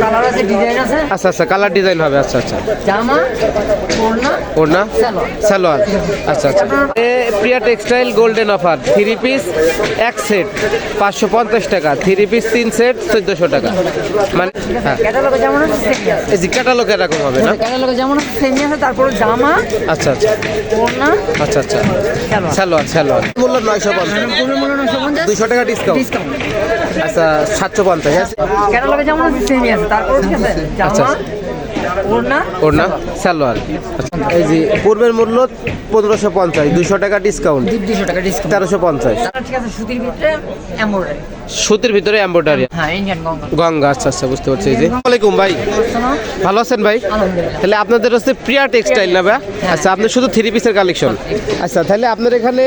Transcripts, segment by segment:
Colour আছে, design আছে। আচ্ছা আচ্ছা, কালার ডিজাইন হবে। আচ্ছা আচ্ছা, জামা, ওড়না, ওড়না, সালোয়ার। সালোয়ার। আচ্ছা আচ্ছা, প্রিয়া টেক্সটাইল গোল্ডেন অফার 3 পিস এক সেট 550 টাকা, 3 পিস 3 সেট 1400 টাকা। মানে হ্যাঁ, ক্যাটালগে যেমন আছে সেমই আছে। এই যে ক্যাটালগ এরকম হবে না? ক্যাটালগে যেমন আছে সেমই আছে, তারপরে জামা, আচ্ছা আচ্ছা, ওড়না, আচ্ছা আচ্ছা, সালোয়ার। সালোয়ার সালোয়ার। মূল্য 950, পূর্ণ মূল্য 950, 200 টাকা ডিসকাউন্ট। ডিসকাউন্ট। আচ্ছা 750। ক্যাটালগে যেমন আছে সেমই আছে, তারপরে ঠিক আছে আচ্ছা, জামা, ওড়না, ওড়না, সালোয়ার। আচ্ছা, এই যে পূর্বের মূল্য 1550, 200 টাকা ডিসকাউন্ট, 200 টাকা ডিসকাউন্ট। 1350। ঠিক আছে, সুতির ভিতরে এমব্রয়ডারি। সুতির ভিতরে এমব্রয়ডারি। হ্যাঁ, ইন্ডিয়ান গঙ্গা। গঙ্গা। আচ্ছা আচ্ছা, বুঝতে পারছি। এই যে আসসালামু আলাইকুম ভাই, ভালো আছেন ভাই? আলহামদুলিল্লাহ। তাহলে আপনাদের হচ্ছে প্রিয়া টেক্সটাইল না ভাই? আচ্ছা, আপনি শুধু 3 পিসের কালেকশন। আচ্ছা, তাহলে আপনার এখানে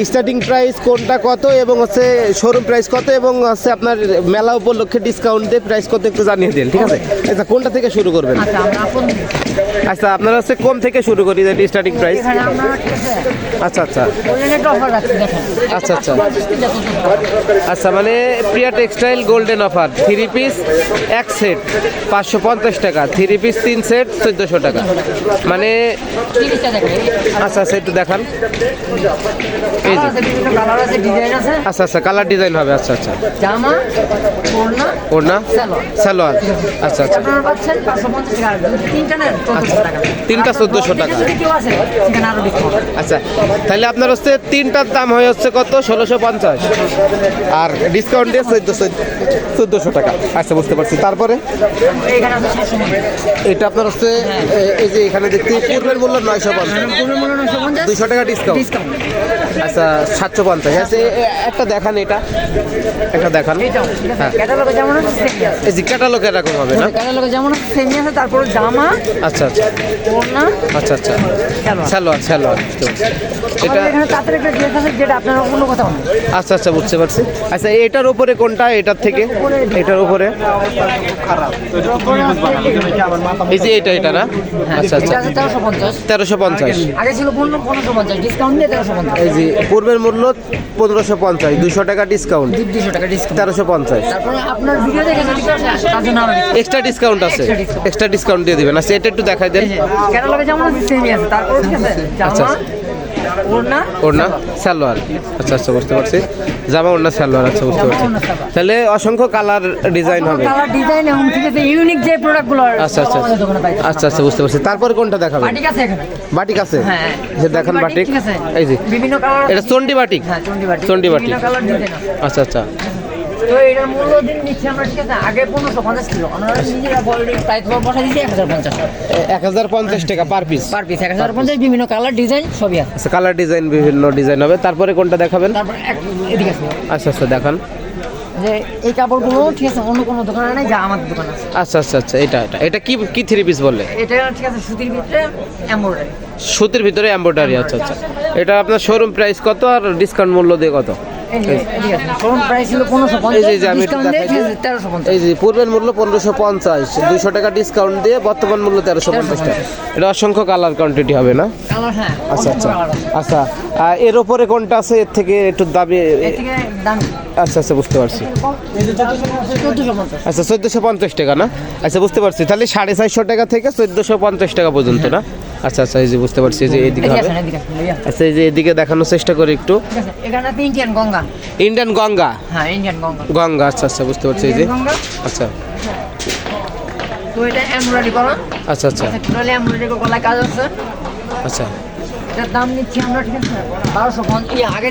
স্টার্টিং প্রাইস কোনটা কত এবং হচ্ছে শোরুম প্রাইস কত এবং হচ্ছে আপনার মেলা উপলক্ষে ডিসকাউন্ট দিয়ে প্রাইস কত একটু জানিয়ে দিন, ঠিক আছে? আচ্ছা, কোনটা থেকে শুরু করবেন? আচ্ছা, আমরা আপন আচ্ছা, আপনারা হচ্ছে কম থেকে শুরু করি স্টার্টিং প্রাইস। এখানে আমরা ঠিক আছে আচ্ছা আচ্ছা, ওইখানে একটা অফার রাখছি, দেখেন। আচ্ছা আচ্ছা, আচ্ছা মানে প্রিয়া টেক্সটাইল গোল্ডেন অফার 3 পিস এক সেট 550 টাকা, 3 পিস 3 সেট 1400 টাকা। মানে জিনিসটা দেখেন। আচ্ছা আচ্ছা, একটু দেখান। এই যে বিভিন্ন কালার আছে, ডিজাইন আছে। আচ্ছা আচ্ছা, কালার ডিজাইন হবে। আচ্ছা আচ্ছা, জামা, ওড়না, ওড়না, সালোয়ার। সালোয়ার। আচ্ছা আচ্ছা, আপনারা পাচ্ছেন 550 টাকা, তিনটা নেন 1400 টাকা। তিনটা 1400 টাকা। যদি কেউ আছে সেখানে আরো ডিসকাউন্ট। আচ্ছা, তাহলে আপনার হচ্ছে তিনটার দাম হয় হচ্ছে কত? 1650 আর ডিসকাউন্ট দিয়ে 1400 টাকা। আচ্ছা, বুঝতে পারছি। তারপরে এখানে আছে 750। এটা আপনার হচ্ছে এই যে এখানে দেখতে পূর্বের মূল্য 950, পূর্ণ মূল্য 950, 200 টাকা ডিসকাউন্ট। ডিসকাউন্ট। আচ্ছা 750। আচ্ছা, একটা দেখান, এটা একটা দেখান। এটাও ঠিক আছে, হ্যাঁ। ক্যাটালগে যেমন আছে সেমই আছে। এই যে ক্যাটালগ এরকম হবে না? ক্যাটালগে যেমন আছে সেমই আছে, তারপরে জামা, আচ্ছা আচ্ছা, ওড়না, আচ্ছা আচ্ছা, সালোয়ার। সালোয়ার সালোয়ার। এটা আমাদের এখানে তাঁতের একটা ড্রেস আছে যেটা আপনার অন্য কোথাও নেই। আচ্ছা আচ্ছা, বুঝতে পারছি। আচ্ছা, এটার উপরে কোনটা? এটার থেকে এটার উপরে এই যে এটা না? আচ্ছা আচ্ছা, এটা আছে 1350। 1350। আগে ছিল 1550, ডিসকাউন্ট দিয়ে 1350। এই যে পূর্বের মূল্য 1550, 200 টাকা ডিসকাউন্ট, 200 টাকা ডিসকাউন্ট। 1350। তারপরে আপনার ভিডিও দেখে না তার জন্য আরো এক্সট্রা ডিসকাউন্ট আছে, এক্সট্রা ডিসকাউন্ট দিয়ে দিবেন। আচ্ছা, এটা একটু দেখাই দেন। ক্যাটালগে যেমন আছে সেমই আছে, তারপরে ঠিক আছে আচ্ছা, জামা, ওড়না, ওড়না, সালোয়ার। আচ্ছা আচ্ছা, বুঝতে পারছি। জামা, ওড়না, সালোয়ার। আচ্ছা, বুঝতে পারছি। তাহলে অসংখ্য কালার ডিজাইন হবে। কালার ডিজাইন এবং ঠিক আছে ইউনিক যে প্রোডাক্টগুলো আচ্ছা আচ্ছা, আচ্ছা আচ্ছা, বুঝতে পারছি। তারপরে কোনটা দেখাবেন? বাটিক আছে এখানে। বাটিক আছে? হ্যাঁ, যে দেখান বাটিক। ঠিক আছে, এই যে বিভিন্ন কালার। এটা চন্ডি বাটিক। হ্যাঁ, চন্ডি বাটিক। চন্ডি বাটিক। বিভিন্ন কালার ডিজাইন আছে। আচ্ছা আচ্ছা, তো এটার মূল্য দিন নিচ্ছি আমরা ঠিক আছে, আগে 1550 ছিল, আমরা নিজেরা অলরেডি প্রাইস বসা দিয়েছি 1050 1050 টাকা পার পিস। Per piece. 1050, বিভিন্ন কালার ডিজাইন সবই আছে। আচ্ছা, কালার ডিজাইন বিভিন্ন ডিজাইন হবে। তারপরে কোনটা দেখাবেন? তারপর এদিকে আছে আচ্ছা আচ্ছা, দেখান। যে এই কাপড়গুলো ঠিক আছে অন্য কোনো দোকানে নাই, যা আমাদের দোকানে আছে। আচ্ছা আচ্ছা আচ্ছা, এটা এটা এটা কি কি 3 পিস বললে? এটা ঠিক আছে সুতির ভিতরে এমব্রয়ডারি। সুতির ভিতরে এমব্রয়ডারি। আচ্ছা আচ্ছা, এটা আপনার শোরুম প্রাইস কত আর ডিসকাউন্ট মূল্য দিয়ে কত? এই যে এদিকে আছে, শোরুম প্রাইস ছিল 1550, এই যে আমি একটু ডিসকাউন্ট দিয়ে দেখাই দিই। 1350। এই যে পূর্বের মূল্য 1550, 200 টাকা ডিসকাউন্ট দিয়ে বর্তমান মূল্য 1350 টাকা। এটা অসংখ্য কালার কোয়ান্টিটি হবে না? কালার, হ্যাঁ। আচ্ছা আচ্ছা, আচ্ছা এর ওপরে কোনটা আছে এর থেকে একটু দামি? এর থেকে দাম আচ্ছা আচ্ছা, বুঝতে পারছি। 1450। আচ্ছা, 1450 টাকা না? আচ্ছা, বুঝতে পারছি। তাহলে 450 টাকা থেকে 1450 টাকা পর্যন্ত না? আচ্ছা আচ্ছা, এই যে বুঝতে পারছি। এই যে এদিকে এদিকে হবে। আছে, এদিকে আছে, ভাইয়া। আচ্ছা, এই যে এদিকে দেখানোর চেষ্টা করি একটু। ঠিক আছে, এখানে আছে ইন্ডিয়ান গঙ্গা। ইন্ডিয়ান গঙ্গা। হ্যাঁ, ইন্ডিয়ান গঙ্গা। গঙ্গা, আচ্ছা আচ্ছা, বুঝতে পারছি। এই যে ইন্ডিয়ান গঙ্গা। আচ্ছা তো এটা এমব্রয়ডারি করা। আচ্ছা আচ্ছা, টোটালি এমব্রয়ডারি গলায় কাজ আছে। আচ্ছা। এটার দাম নিচ্ছি আমরা ঠিক আছে 1250। এই আগে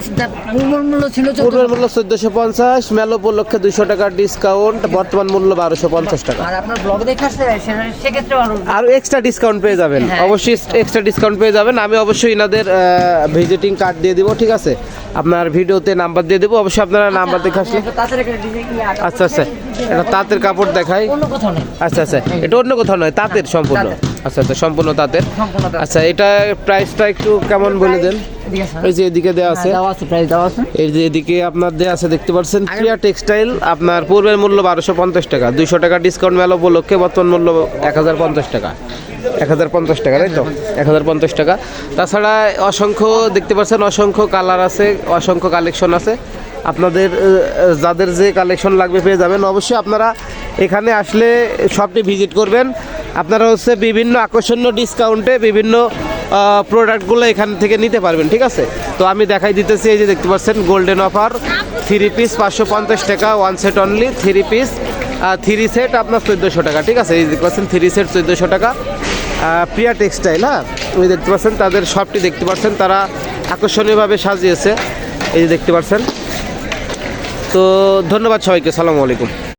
মূল্য ছিল পূর্বের মূল্য 1450, মেলো উপলক্ষে 200 টাকা ডিসকাউন্ট, বর্তমান মূল্য 1250 টাকা। আর আপনার ব্লগ দেখে আসছে সেক্ষেত্রে আর এক্সট্রা ডিসকাউন্ট পেয়ে যাবেন। হ্যাঁ। অবশ্যই এক্সট্রা ডিসকাউন্ট পেয়ে যাবেন। আমি অবশ্যই ইনাদের ভিজিটিং কার্ড দিয়ে দিব, ঠিক আছে? আপনার ভিডিওতে নাম্বার দিয়ে দেবো, অবশ্যই আপনারা নাম্বার দেখে আসলে। আচ্ছা আচ্ছা, এটা তাঁতের কাপড় দেখাই। অন্য কোথাও নেই। আচ্ছা আচ্ছা, এটা অন্য কোথাও নয়, তাঁতের সম্পূর্ণ। আচ্ছা আচ্ছা, সম্পূর্ণ তাঁতের। সম্পূর্ণ তাঁতের। আচ্ছা, এটা প্রাইসটা একটু কেমন বলে দেন? এই যে এদিকে দেওয়া আছে, প্রাইস দেওয়া আছে। এই যে এদিকে আপনার দেওয়া আছে, দেখতে পাচ্ছেন প্রিয়া টেক্সটাইল। আপনার পূর্বের মূল্য 1250 টাকা, 200 টাকা ডিসকাউন্ট মেলা উপলক্ষে বর্তমান মূল্য 1050 টাকা। 1050 টাকা, তাই তো? 1050 টাকা। তাছাড়া অসংখ্য দেখতে পাচ্ছেন, অসংখ্য কালার আছে, অসংখ্য কালেকশন আছে। আপনাদের যাদের যে কালেকশন লাগবে পেয়ে যাবেন। অবশ্যই আপনারা এখানে আসলে শপটি ভিজিট করবেন। আপনারা হচ্ছে বিভিন্ন আকর্ষণীয় ডিসকাউন্টে বিভিন্ন প্রোডাক্টগুলো এখান থেকে নিতে পারবেন, ঠিক আছে। তো আমি দেখাই দিতেছি, এই যে দেখতে পাচ্ছেন গোল্ডেন অফার 3 পিস 550 টাকা, 1 সেট অনলি 3 পিস, 3 সেট আপনার 1400 টাকা, ঠিক আছে। এই দেখতে পাচ্ছেন 3 সেট 1400 টাকা। প্রিয়া টেক্সটাইল, হ্যাঁ, ওই দেখতে পাচ্ছেন তাদের শপটি দেখতে পাচ্ছেন, তারা আকর্ষণীয়ভাবে সাজিয়েছে, এই যে দেখতে পাচ্ছেন। তো ধন্যবাদ সবাইকে, সালামু আলাইকুম।